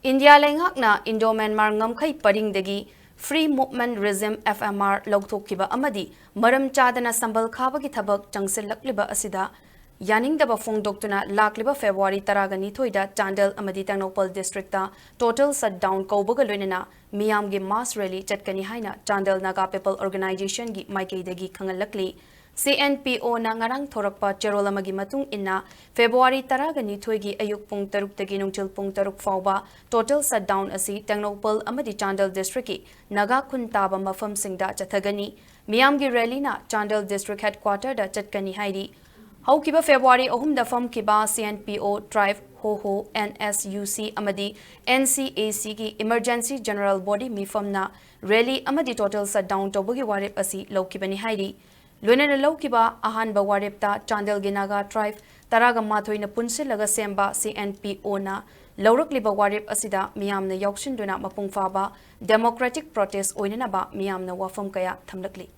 India Lengakna Indo Myanmar Ngamkai Paringdagi Free Movement Regime FMR Logthokiba Amadi Maram Chadana Sambal Khabagi Thabak Changsil Lakliba Asida Yaning Daba Fong Doctona Lakliba February Taragani Thoida Chandel Amadi Tangnopal Districta Total Shutdown Kaubaga Loinana Meeyam Gi Mass Rally Chatkani Haina Chandel Naga People Organization Gi Maikaidagi Khangalakli CNPO na ngarang thorakpa cherolamagi matung inna February taragani thoigi ayuk pung taruk tagi nungchil pung taruk fawba total shutdown asi Tangnopal amadi Chandel district naga khun taba mafam singda chathagani Meeyam gi rally na Chandel district headquarter da Chatkani Hairi haukiba February ohum da fam kiba CNPO tribe ho NSUC amadi NCAC gi emergency general body mifam na rally amadi total shutdown tobugi warip asi lokibani Hairi Loinana Laukiba Ahan Bawarepta Chandel Ginaga tribe Taraga Mathoina Punsilaga Semba CNPO na Laurakliba Warep Asida Meeyam na Yaukshinduna Mapung Faba Democratic Protest Oinanaba Meeyam na Wafam Kaya Thamlakli